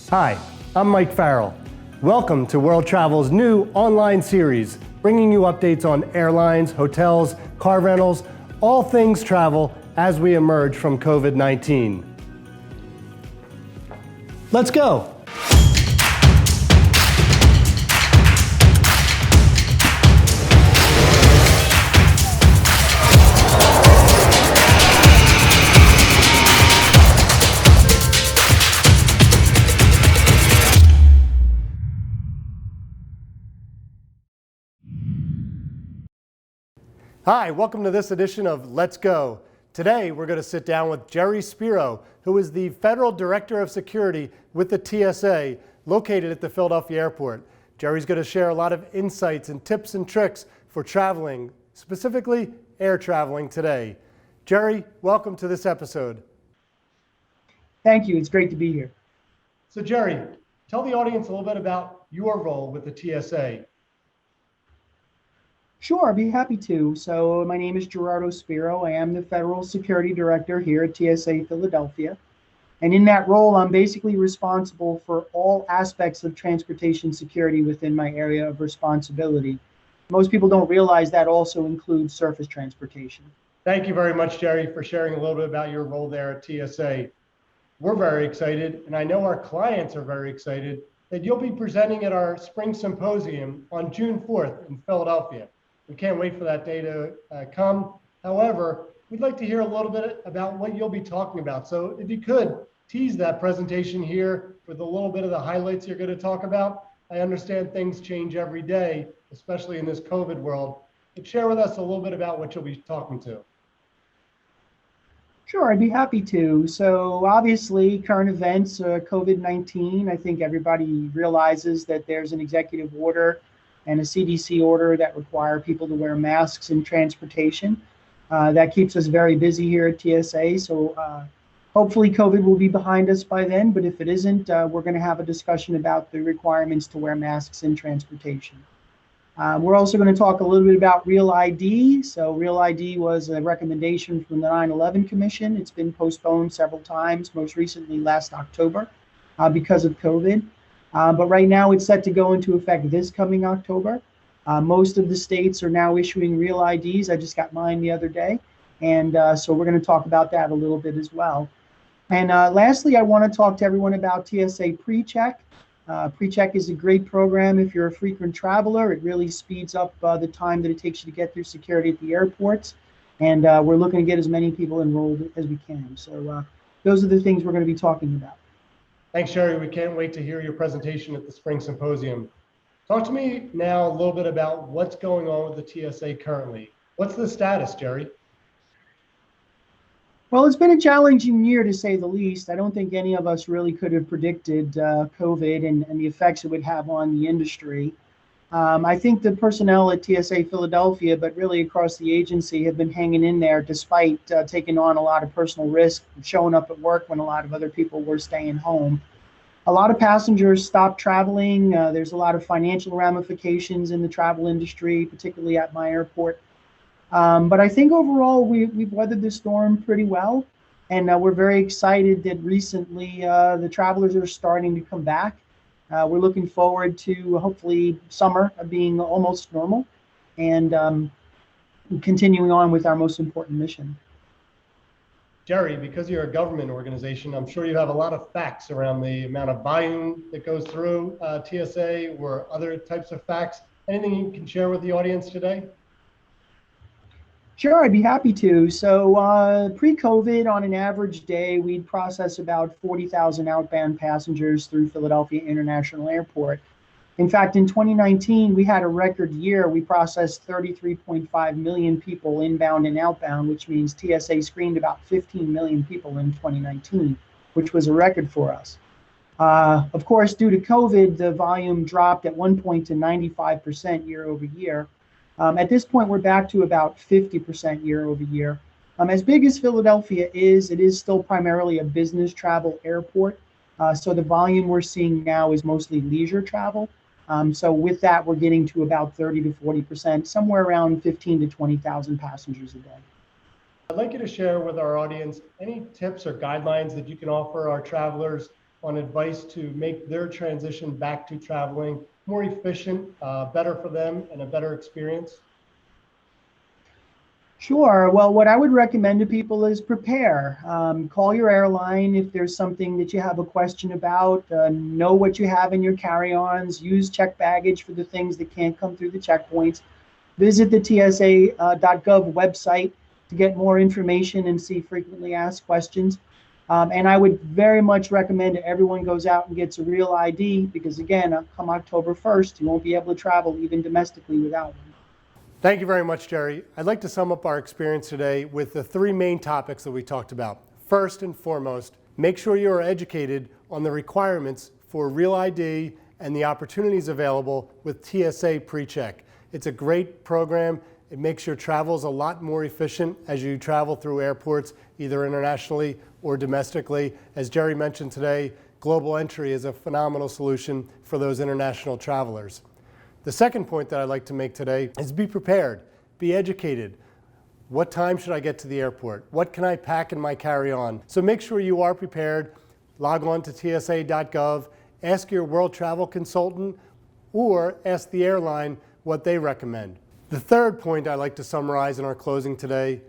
Hi, I'm Mike Farrell. Welcome to World Travel's new online series, bringing you updates on airlines, hotels, car rentals, all things travel as we emerge from COVID-19. Let's go. Hi, welcome to this edition of Let's Go. Today, we're going to sit down with Gerardo Spero, who is the Federal Director of Security with the TSA, located at the Philadelphia airport. Jerry's going to share a lot of insights and tips and tricks for traveling, specifically air traveling today. Jerry, welcome to this episode. Thank you. It's great to be here. So Jerry, tell the audience a little bit about your role with the TSA. Sure, I'd be happy to. So my name is Gerardo Spero. I am the Federal Security Director here at TSA Philadelphia. And in that role, I'm basically responsible for all aspects of transportation security within my area of responsibility. Most people don't realize that also includes surface transportation. Thank you very much, Jerry, for sharing a little bit about your role there at TSA. We're very excited, and I know our clients are very excited, that you'll be presenting at our spring symposium on June 4th in Philadelphia. We can't wait for that day to come. However, we'd like to hear a little bit about what you'll be talking about. So if you could tease that presentation here with a little bit of the highlights you're going to talk about. I understand things change every day, especially in this COVID world. But share with us a little bit about what you'll be talking to. Sure, I'd be happy to. So obviously, current events, COVID-19, I think everybody realizes that there's an executive order and a CDC order that require people to wear masks in transportation. That keeps us very busy here at TSA. So hopefully COVID will be behind us by then, but if it isn't, we're going to have a discussion about the requirements to wear masks in transportation. We're also going to talk a little bit about Real ID. So Real ID was a recommendation from the 9/11 Commission. It's been postponed several times, most recently last October because of COVID. But right now it's set to go into effect this coming October. Most of the states are now issuing Real IDs. I just got mine the other day. And so we're going to talk about that a little bit as well. And lastly, I want to talk to everyone about TSA PreCheck. PreCheck is a great program if you're a frequent traveler. It really speeds up the time that it takes you to get through security at the airports. And we're looking to get as many people enrolled as we can. So those are the things we're going to be talking about. Thanks, Jerry. We can't wait to hear your presentation at the Spring Symposium. Talk to me now a little bit about what's going on with the TSA currently. What's the status, Jerry? Well, it's been a challenging year to say the least. I don't think any of us really could have predicted COVID and the effects it would have on the industry. I think the personnel at TSA Philadelphia, but really across the agency, have been hanging in there despite taking on a lot of personal risk, showing up at work when a lot of other people were staying home. A lot of passengers stopped traveling. There's a lot of financial ramifications in the travel industry, particularly at my airport. But I think overall we've weathered the storm pretty well. And we're very excited that recently the travelers are starting to come back. We're looking forward to hopefully summer being almost normal and continuing on with our most important mission. Jerry, because you're a government organization, I'm sure you have a lot of facts around the amount of volume that goes through TSA or other types of facts. Anything you can share with the audience today? Sure, I'd be happy to. So pre-COVID, on an average day, we'd process about 40,000 outbound passengers through Philadelphia International Airport. In fact, in 2019, we had a record year. We processed 33.5 million people inbound and outbound, which means TSA screened about 15 million people in 2019, which was a record for us. Of course, due to COVID, the volume dropped at one point to 95% year over year. At this point, we're back to about 50% year over year. As big as Philadelphia is, it is still primarily a business travel airport. So the volume we're seeing now is mostly leisure travel. So with that, we're getting to about 30 to 40%, somewhere around 15 to 20,000 passengers a day. I'd like you to share with our audience any tips or guidelines that you can offer our travelers on advice to make their transition back to traveling more efficient, better for them, and a better experience? Sure. Well, what I would recommend to people is prepare. Call your airline if there's something that you have a question about. Know what you have in your carry-ons. Use checked baggage for the things that can't come through the checkpoints. Visit the TSA.gov website to get more information and see frequently asked questions. And I would very much recommend that everyone goes out and gets a real ID because, again, come October 1st, you won't be able to travel even domestically without one. Thank you very much, Jerry. I'd like to sum up our experience today with the three main topics that we talked about. First and foremost, make sure you are educated on the requirements for Real ID and the opportunities available with TSA PreCheck. It's a great program. It makes your travels a lot more efficient as you travel through airports, either internationally or domestically. As Jerry mentioned today, Global Entry is a phenomenal solution for those international travelers. The second point that I'd like to make today is be prepared, be educated. What time should I get to the airport? What can I pack in my carry-on? So make sure you are prepared. Log on to TSA.gov, ask your world travel consultant, or ask the airline what they recommend. The third point I'd like to summarize in our closing today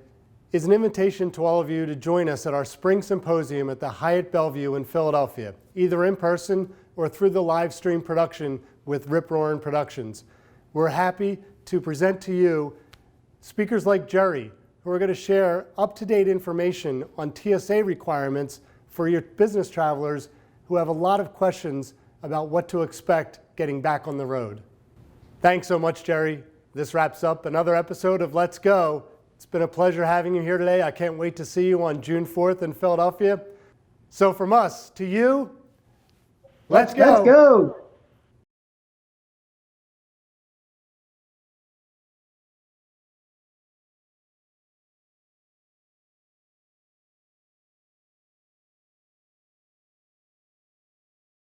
is an invitation to all of you to join us at our Spring Symposium at the Hyatt Bellevue in Philadelphia, either in person or through the live stream production with Rip Roarin' Productions. We're happy to present to you speakers like Jerry, who are going to share up-to-date information on TSA requirements for your business travelers who have a lot of questions about what to expect getting back on the road. Thanks so much, Jerry. This wraps up another episode of Let's Go. It's been a pleasure having you here today. I can't wait to see you on June 4th in Philadelphia. So from us to you, let's go. Let's go.